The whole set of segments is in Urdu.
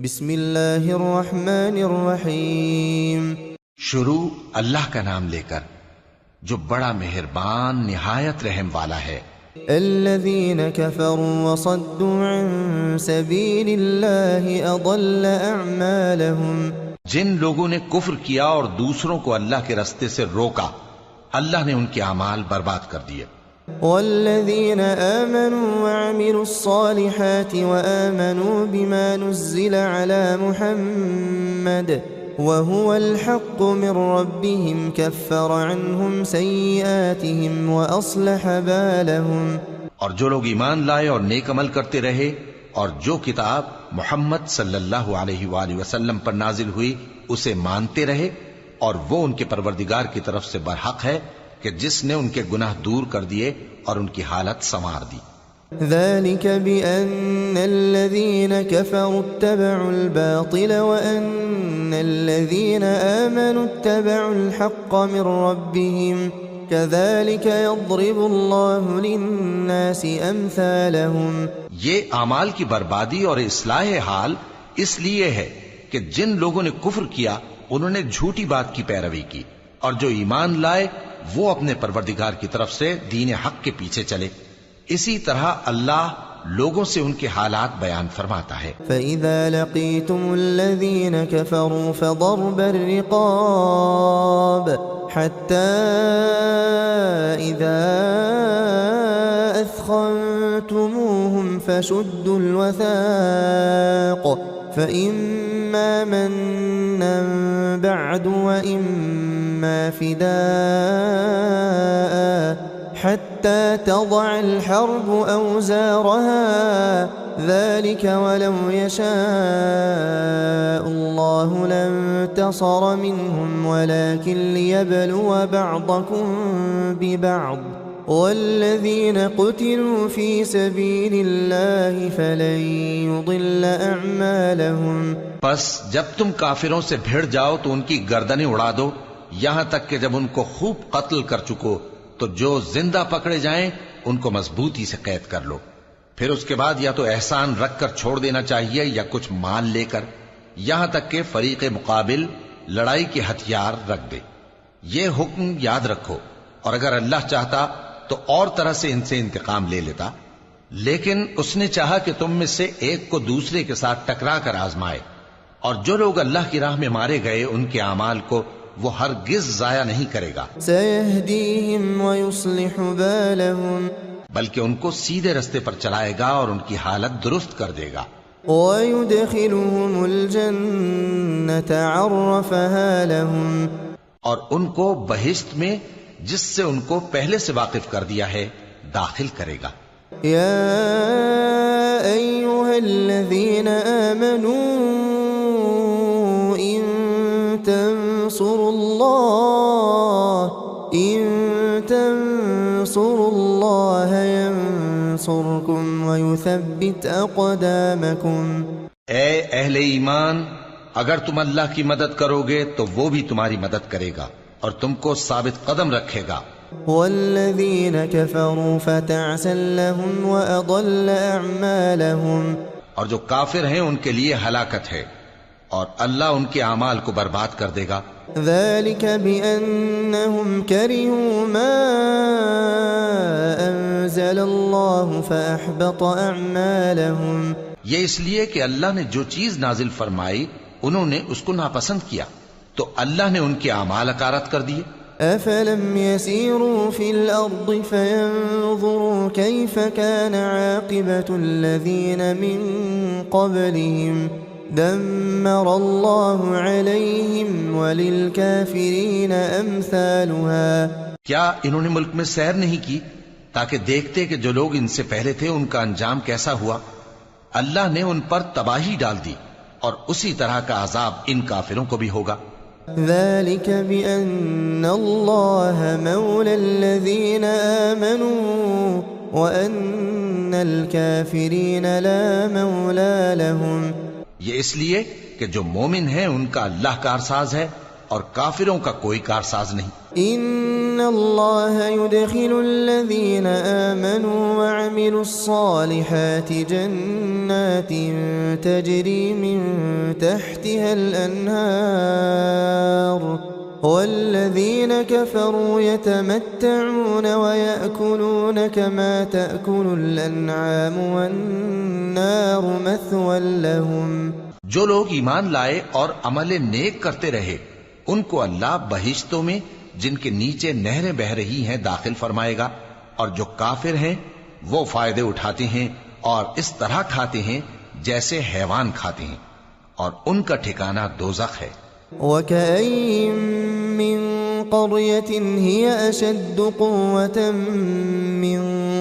بسم اللہ الرحمن الرحیم۔ شروع اللہ کا نام لے کر جو بڑا مہربان نہایت رحم والا ہے۔ الذین کفروا وصدوا عن سبیل اللہ اضل اعمالهم، جن لوگوں نے کفر کیا اور دوسروں کو اللہ کے رستے سے روکا، اللہ نے ان کے اعمال برباد کر دیے۔ والذین آمنوا وعملوا الصالحات وآمنوا بما نزل على محمد وهو الحق من ربهم كفر عنهم سيئاتهم وأصلح بالهم۔ اور جو لوگ ایمان لائے اور نیک عمل کرتے رہے اور جو کتاب محمد صلی اللہ علیہ وآلہ وسلم پر نازل ہوئی اسے مانتے رہے، اور وہ ان کے پروردگار کی طرف سے برحق ہے کہ جس نے ان کے گناہ دور کر دیے اور ان کی حالت سنوار دی۔ ذلك بأن الذين كفروا اتبعوا الباطل وأن الذين آمنوا اتبعوا الحق من ربهم كذلك يضرب الله للناس أمثالهم۔ یہ اعمال کی بربادی اور اصلاح حال اس لیے ہے کہ جن لوگوں نے کفر کیا انہوں نے جھوٹی بات کی پیروی کی، اور جو ایمان لائے وہ اپنے پروردگار کی طرف سے دین حق کے پیچھے چلے۔ اسی طرح اللہ لوگوں سے ان کے حالات بیان فرماتا ہے۔ فَإِذَا لَقِيتُمُ الَّذِينَ كَفَرُوا فَضَرْبَ الرِّقَابِ حَتَّى إِذَا أَثْخَنْتُمُوهُمْ فَشُدُّوا الْوَثَاقَ فَإِمَّا مَنًّا بَعْدُ وَإِمَّا فِدَاءً حتى تضع الحرب أوزارها ذلك ولو يشاء الله لانتصر منهم ولكن ليبلو بعضكم ببعض والذين قتلوا في سبيل الله فلن يضل أعمالهم۔ پس جب تم کافروں سے بھیڑ جاؤ تو ان کی گردنیں اڑا دو، یہاں تک کہ جب ان کو خوب قتل کر چکو تو جو زندہ پکڑے جائیں ان کو مضبوطی سے قید کر لو، پھر اس کے بعد یا تو احسان رکھ کر چھوڑ دینا چاہیے یا کچھ مال لے کر، یہاں تک کہ فریق مقابل لڑائی کے ہتھیار رکھ دے۔ یہ حکم یاد رکھو، اور اگر اللہ چاہتا تو اور طرح سے ان سے انتقام لے لیتا، لیکن اس نے چاہا کہ تم میں سے ایک کو دوسرے کے ساتھ ٹکرا کر آزمائے، اور جو لوگ اللہ کی راہ میں مارے گئے ان کے اعمال کو وہ ہرگز ضائع نہیں کرے گا، سَيَهْدِيهِمْ وَيُصْلِحُ بَالَهُمْ، بلکہ ان کو سیدھے رستے پر چلائے گا اور ان کی حالت درست کر دے گا۔ وَيُدْخِلُهُمُ الْجَنَّةَ عَرَّفَهَا لَهُمْ، اور ان کو بہشت میں جس سے ان کو پہلے سے واقف کر دیا ہے داخل کرے گا۔ يا أيها الذين آمنوا إن تنصروا الله ينصركم ويثبت أقدامكم۔ اے اہل ایمان، اگر تم اللہ کی مدد کرو گے تو وہ بھی تمہاری مدد کرے گا اور تم کو ثابت قدم رکھے گا۔ والذين كفروا فتعسا لهم وأضل أعمالهم، اور جو کافر ہیں ان کے لیے ہلاکت ہے اور اللہ ان کے اعمال کو برباد کر دے گا۔ ذلك بأنهم كرهوا ما أنزل الله فأحبط أعمالهم، یہ اس لیے کہ اللہ نے جو چیز نازل فرمائی انہوں نے اس کو ناپسند کیا تو اللہ نے ان کے اعمال اکارت کر دیے۔ أفلم يسيروا في الأرض فينظروا كيف كان عاقبة الذين من قبلهم دمر الله عليهم وللكافرين أمثالها۔ کیا انہوں نے ملک میں سیر نہیں کی تاکہ دیکھتے کہ جو لوگ ان سے پہلے تھے ان کا انجام کیسا ہوا؟ اللہ نے ان پر تباہی ڈال دی اور اسی طرح کا عذاب ان کافروں کو بھی ہوگا۔ ذلك بأن الله مولى الذين آمنوا وأن الكافرين لا مولى لهم، یہ اس لیے کہ جو مومن ہیں ان کا اللہ کارساز ہے اور کافروں کا کوئی کارساز نہیں۔ ان الله يدخل الذين آمنوا وعملوا الصالحات جنات تجري من تحتها الأنهار والذين كفروا يتمتعون ويأكلون كما تأكل الأنعام والنار مثوى لهم. جو لوگ ایمان لائے اور عمل نیک کرتے رہے ان کو اللہ بہشتوں میں جن کے نیچے نہریں بہ رہی ہیں داخل فرمائے گا، اور جو کافر ہیں وہ فائدے اٹھاتے ہیں اور اس طرح کھاتے ہیں جیسے حیوان کھاتے ہیں، اور ان کا ٹھکانہ دوزخ ہے. وَكَأَيٍّ مِّن قَرْيَةٍ هِيَ أَشَدُّ قُوَّةً مِّن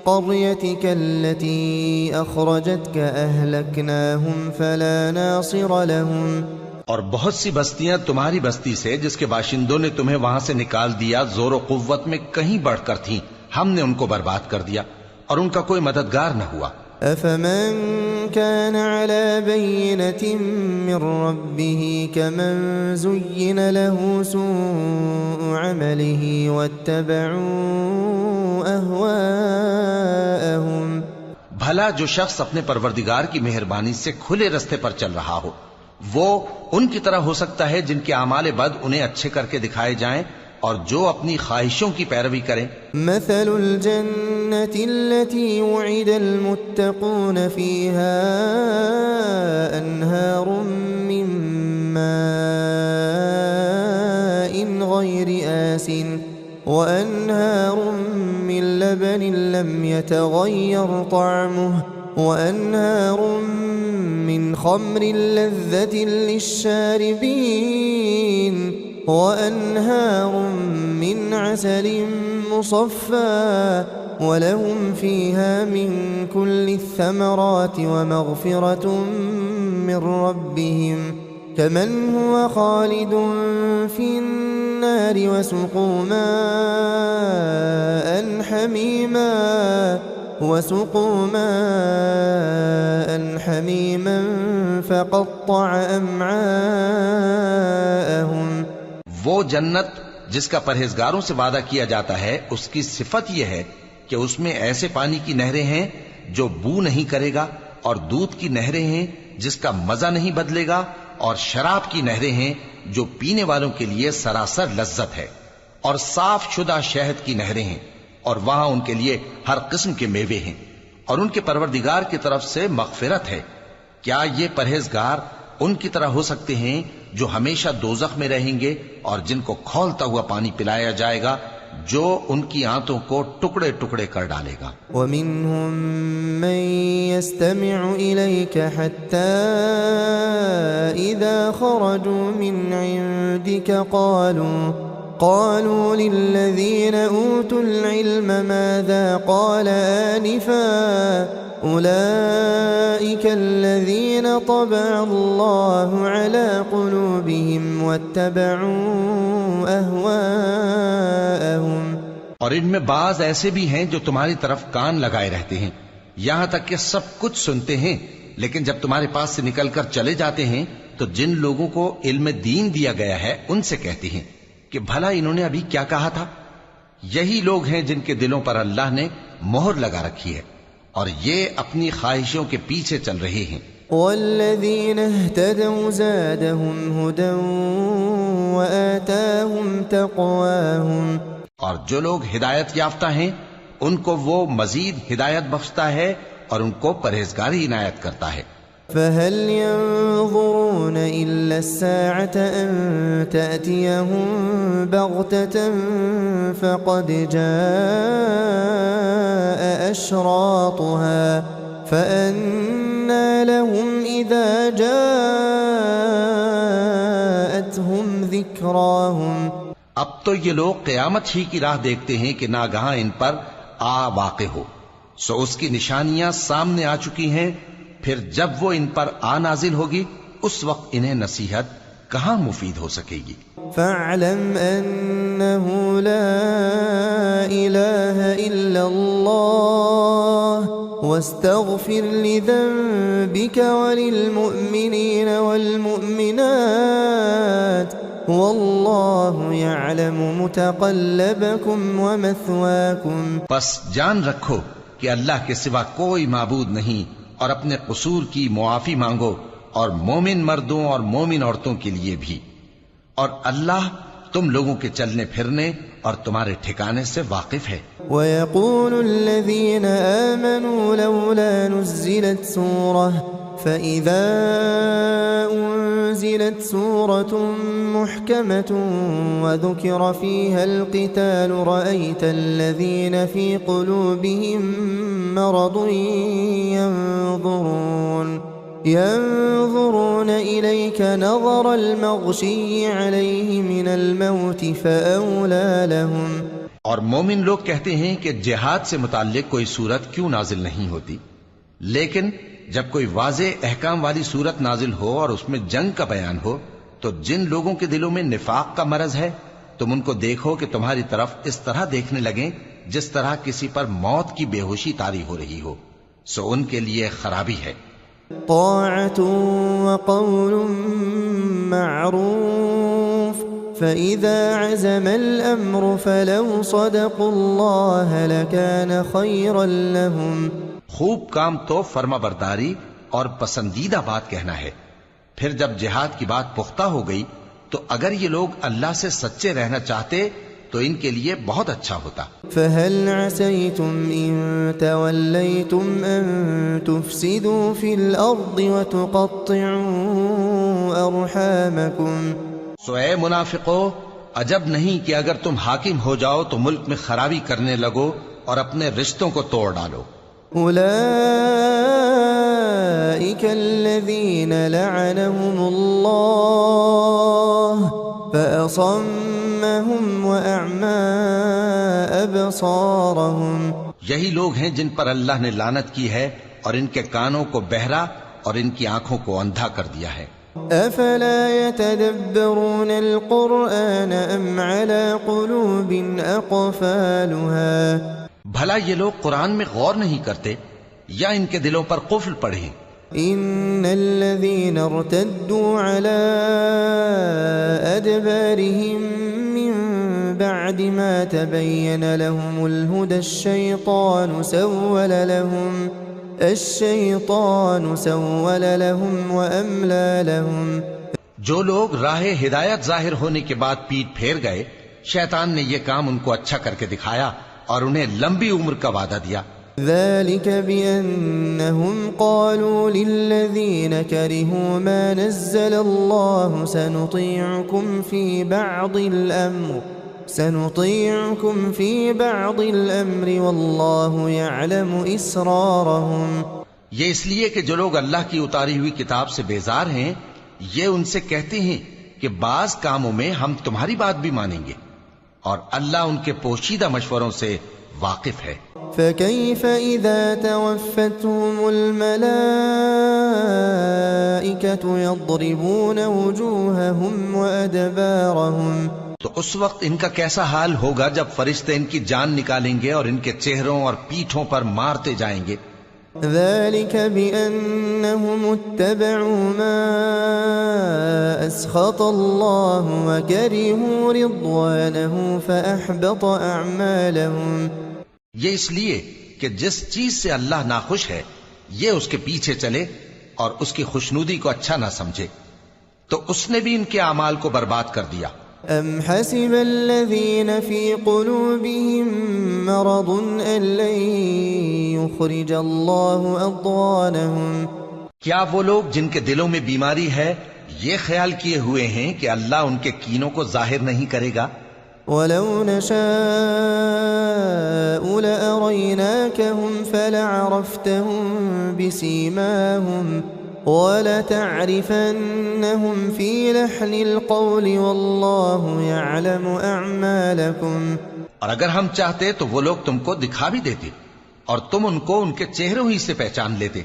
قَرْيَتِكَ الَّتِي أَخْرَجَتْكَ أَهْلَكْنَاهُمْ فَلَا نَاصِرَ لَهُمْ. اور بہت سی بستیاں تمہاری بستی سے جس کے باشندوں نے تمہیں وہاں سے نکال دیا زور و قوت میں کہیں بڑھ کر تھیں، ہم نے ان کو برباد کر دیا اور ان کا کوئی مددگار نہ ہوا. أَفَمَنْ كَانَ عَلَى بَيِّنَةٍ مِّن رَّبِّهِ كَمَنْ زُيِّنَ لَهُ سُوءُ عَمَلِهِ وَاتَّبَعُوا أَهْوَاءَهُمْ. بھلا جو شخص اپنے پروردگار کی مہربانی سے کھلے رستے پر چل رہا ہو وہ ان کی طرح ہو سکتا ہے جن کے اعمال بد انہیں اچھے کر کے دکھائے جائیں اور جو اپنی خواہشوں کی پیروی کریں. مثل الجنة التي وعد المتقون فيها أنهار من ماء غير آسن وأنهار من لبن لم يتغير طعمه وأنهار من خمر لذة للشاربين وأنهار من عسل مصفى ولهم فيها من كل الثمرات ومغفرة من ربهم كمن هو خالد في النار وسقوا ماء حميما فقطع أمعاءهم. وہ جنت جس کا پرہیزگاروں سے وعدہ کیا جاتا ہے اس کی صفت یہ ہے کہ اس میں ایسے پانی کی نہریں ہیں جو بو نہیں کرے گا، اور دودھ کی نہریں ہیں جس کا مزہ نہیں بدلے گا، اور شراب کی نہریں ہیں جو پینے والوں کے لیے سراسر لذت ہے، اور صاف شدہ شہد کی نہریں ہیں، اور وہاں ان کے لیے ہر قسم کے میوے ہیں، اور ان کے پروردگار کی طرف سے مغفرت ہے. کیا یہ پرہیزگار ان کی طرح ہو سکتے ہیں جو ہمیشہ دوزخ میں رہیں گے اور جن کو کھولتا ہوا پانی پلایا جائے گا جو ان کی آنتوں کو ٹکڑے ٹکڑے کر ڈالے گا. وَمِنْهُمْ مَنْ يَسْتَمِعُ إِلَيْكَ حَتَّى إِذَا خَرَجُوا مِنْ عِنْدِكَ قالوا للذين أوتوا العلم ماذا قال آنفا أولئك الذين طبع الله على قلوبهم واتبعوا أهواءهم. اور ان میں بعض ایسے بھی ہیں جو تمہاری طرف کان لگائے رہتے ہیں یہاں تک کہ سب کچھ سنتے ہیں، لیکن جب تمہارے پاس سے نکل کر چلے جاتے ہیں تو جن لوگوں کو علم دین دیا گیا ہے ان سے کہتے ہیں کہ بھلا انہوں نے ابھی کیا کہا تھا. یہی لوگ ہیں جن کے دلوں پر اللہ نے مہر لگا رکھی ہے اور یہ اپنی خواہشوں کے پیچھے چل رہے ہیں. والذین اہتدوا زادهم هدى وآتاهم تقواهم. اور جو لوگ ہدایت یافتہ ہیں ان کو وہ مزید ہدایت بخشتا ہے اور ان کو پرہیزگاری عنایت کرتا ہے. فهل ينظرون إلا الساعة أن تأتيهم بغتة فقد جاء أشراطها فأنى لهم إذا جاءتهم ذكراهم. اب تو یہ لوگ قیامت ہی کی راہ دیکھتے ہیں کہ ناگہاں ان پر آ واقع ہو، سو اس کی نشانیاں سامنے آ چکی ہیں، پھر جب وہ ان پر آ نازل ہوگی اس وقت انہیں نصیحت کہاں مفید ہو سکے گی. فاعلم انه لا اله الا الله واستغفر لذنبك وللمؤمنين والمؤمنات والله يعلم متقلبكم ومثواكم. پس جان رکھو کہ اللہ کے سوا کوئی معبود نہیں، اور اپنے قصور کی معافی مانگو، اور مومن مردوں اور مومن عورتوں کے لیے بھی، اور اللہ تم لوگوں کے چلنے پھرنے اور تمہارے ٹھکانے سے واقف ہے. ويقول الذين آمنوا لولا نزلت سورة فإذا أنزلت سورة محكمة وذكر فيها القتال رأيت الذين في قلوبهم مرض ينظرون إليك نظر المغشي عليه من الموت فأولى لهم. اور مومن لوگ کہتے ہیں کہ جہاد سے متعلق کوئی صورت کیوں نازل نہیں ہوتی، لیکن جب کوئی واضح احکام والی صورت نازل ہو اور اس میں جنگ کا بیان ہو تو جن لوگوں کے دلوں میں نفاق کا مرض ہے تم ان کو دیکھو کہ تمہاری طرف اس طرح دیکھنے لگیں جس طرح کسی پر موت کی بے ہوشی طاری ہو رہی ہو، سو ان کے لیے خرابی ہے. طاعة وقول معروف فإذا عزم الأمر فلو صدقوا الله لكان خيرا لهم. خوب کام تو فرما برداری اور پسندیدہ بات کہنا ہے. پھر جب جہاد کی بات پختہ ہو گئی تو اگر یہ لوگ اللہ سے سچے رہنا چاہتے تو ان کے لیے بہت اچھا ہوتا. فهل عسيتم إن توليتم أن تفسدوا في الأرض وتقطعوا أرحامكم. سو اے منافقو، عجب نہیں کہ اگر تم حاکم ہو جاؤ تو ملک میں خرابی کرنے لگو اور اپنے رشتوں کو توڑ ڈالو. أولئك الذين لعنهم الله فأصمهم وأعمى أبصارهم. یہی لوگ ہیں جن پر اللہ نے لعنت کی ہے اور ان کے کانوں کو بہرا اور ان کی آنکھوں کو اندھا کر دیا ہے. أفلا يتدبرون القرآن أم على قلوب أقفالها. بھلا یہ لوگ قرآن میں غور نہیں کرتے یا ان کے دلوں پر قفل پڑے ہیں؟ إن الذين ارتدوا على أدبارهم من بعد ما تبين لهم الهدى الشيطان سول لهم وأملى لهم. جو لوگ راہ ہدایت ظاہر ہونے کے بعد پیٹ پھیر گئے، شیطان نے یہ کام ان کو اچھا کر کے دکھایا اور انہیں لمبی عمر کا وعدہ دیا. ذلك بأنهم قالوا للذين كرهوا ما نزل الله سنطيعكم في بعض الأمر والله يعلم إسرارهم. یہ اس لیے کہ جو لوگ اللہ کی اتاری ہوئی کتاب سے بیزار ہیں یہ ان سے کہتے ہیں کہ بعض کاموں میں ہم تمہاری بات بھی مانیں گے، اور اللہ ان کے پوشیدہ مشوروں سے واقف ہے. فكيف إذا توفتهم الملائكة يضربون وجوههم وأدبارهم. تو اس وقت ان کا کیسا حال ہوگا جب فرشتے ان کی جان نکالیں گے اور ان کے چہروں اور پیٹھوں پر مارتے جائیں گے. ذلك بأنهم اتبعوا ما أسخط الله وكرهوا رضوانه فأحبط أعمالهم. یہ اس لیے کہ جس چیز سے اللہ ناخوش ہے یہ اس کے پیچھے چلے اور اس کی خوشنودی کو اچھا نہ سمجھے تو اس نے بھی ان کے اعمال کو برباد کر دیا. أم حسب الذين في قلوبهم مرض أن لن يخرج الله أضغانهم. کیا وہ لوگ جن کے دلوں میں بیماری ہے یہ خیال کیے ہوئے ہیں کہ اللہ ان کے کینوں کو ظاہر نہیں کرے گا؟ ولو نشاء لأريناكهم فلعرفتهم بسيماهم وَلَتَعْرِفَنَّهُمْ فِي لَحْنِ الْقَوْلِ وَاللَّهُ يَعْلَمُ أَعْمَالَكُمْ. اور اگر ہم چاہتے تو وہ لوگ تم کو دکھا بھی دیتے اور تم ان کو ان کے چہروں ہی سے پہچان لیتے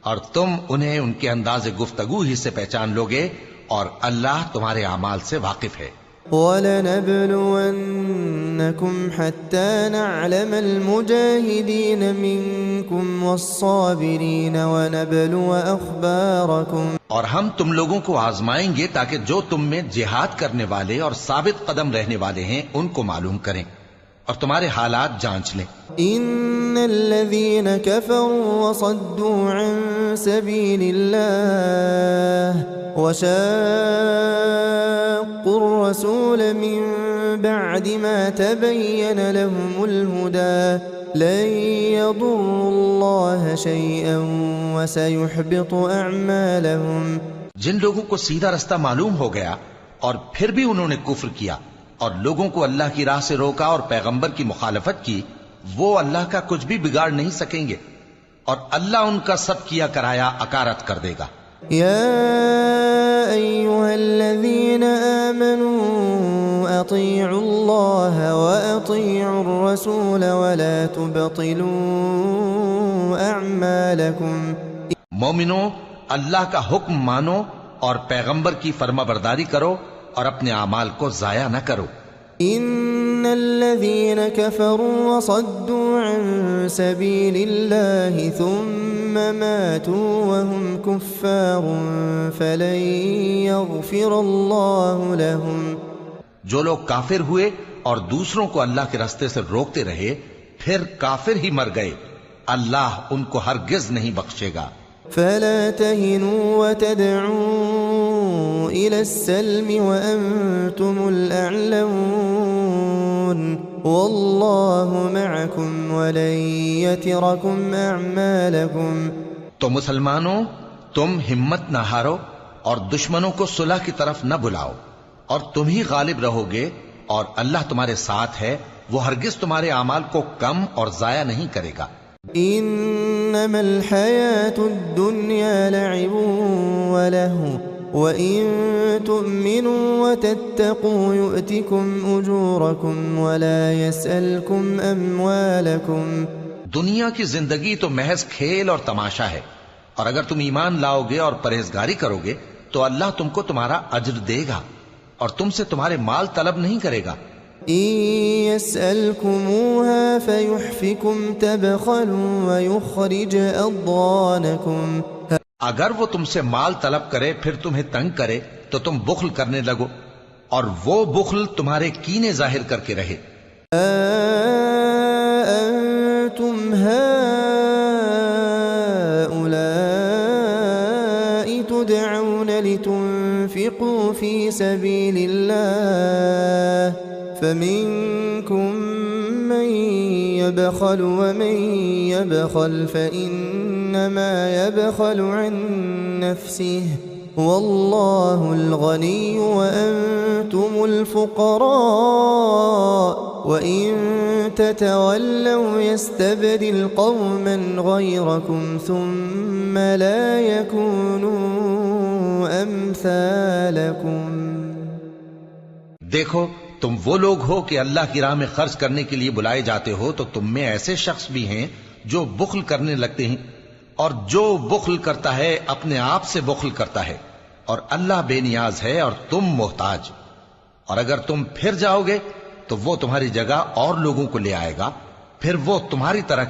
اور تم انہیں ان کے انداز گفتگو ہی سے پہچان لوگے اور اللہ تمہارے اعمال سے واقف ہے. وَلَنَبْلُوَنَّكُمْ حَتَّى نَعْلَمَ الْمُجَاهِدِينَ مِنْكُمْ وَالصَّابِرِينَ وَنَبْلُوَ أَخْبَارَكُمْ اور ہم تم لوگوں کو آزمائیں گے تاکہ جو تم میں جہاد کرنے والے اور ثابت قدم رہنے والے ہیں ان کو معلوم کریں اور تمہارے حالات جانچ لیں. إن الذين كفروا وصدوا عن سبيل الله وشاقوا الرسول من بعد ما تبين لهم الهدى لن يضروا الله شيئا وسيحبط أعمالهم. جن لوگوں کو سیدھا رستہ معلوم ہو گیا اور پھر بھی انہوں نے کفر کیا اور لوگوں کو اللہ کی راہ سے روکا اور پیغمبر کی مخالفت کی، وہ اللہ کا کچھ بھی بگاڑ نہیں سکیں گے اور اللہ ان کا سب کیا کرایا اکارت کر دے گا. يا أيها الذين آمنوا أطيعوا الله وأطيعوا الرسول ولا تبطلوا أعمالكم. مومنو، اللہ کا حکم مانو اور پیغمبر کی فرما برداری کرو اور اپنے اعمال کو ضائع نہ کرو. إن الذين كفروا وصدوا عن سبيل الله ثم ماتوا وهم كفار فلن يغفر الله لهم. جو لوگ کافر ہوئے اور دوسروں کو اللہ کے راستے سے روکتے رہے پھر کافر ہی مر گئے، اللہ ان کو ہرگز نہیں بخشے گا. فلا تهنوا وتدعوا إلى السلم وأنتم الأعلون والله معكم ولن يتركم أعمالكم. تو مسلمانوں، تم ہمت نہ ہارو اور دشمنوں کو صلح کی طرف نہ بلاؤ، اور تم ہی غالب رہو گے اور اللہ تمہارے ساتھ ہے، وہ ہرگز تمہارے اعمال کو کم اور ضائع نہیں کرے گا. إنما الحياة الدنيا لعب ولهو وإن تؤمنوا وتتقوا يؤتكم أجوركم ولا يسألكم أموالكم. دنیا کی زندگی تو محض کھیل اور تماشا ہے، اور اگر تم ایمان لاؤ گے اور پرہیزگاری کرو گے تو اللہ تم کو تمہارا اجر دے گا اور تم سے تمہارے مال طلب نہیں کرے گا. إن يسألكموها فيحفكم تبخلوا ويخرج أضغانكم. اگر وہ تم سے مال طلب کرے پھر تمہیں تنگ کرے تو تم بخل کرنے لگو اور وہ بخل تمہارے کینے ظاہر کر کے رہے. أنتم هؤلاء تدعون لتنفقوا في سبيل الله فمنكم من يبخل ومن يبخل فإنما يبخل عن نفسه والله الغني وأنتم الفقراء وإن تتولوا يستبدل قوما غيركم ثم لا يكونوا أمثالكم. دیکھو، تم وہ لوگ ہو کہ اللہ کی راہ میں خرچ کرنے کے لیے بلائے جاتے ہو تو تم میں ایسے شخص بھی ہیں جو بخل کرنے لگتے ہیں، اور جو بخل کرتا ہے اپنے آپ سے بخل کرتا ہے، اور اللہ بے نیاز ہے اور تم محتاج. اور اگر تم پھر جاؤ گے تو وہ تمہاری جگہ اور لوگوں کو لے آئے گا، پھر وہ تمہاری طرح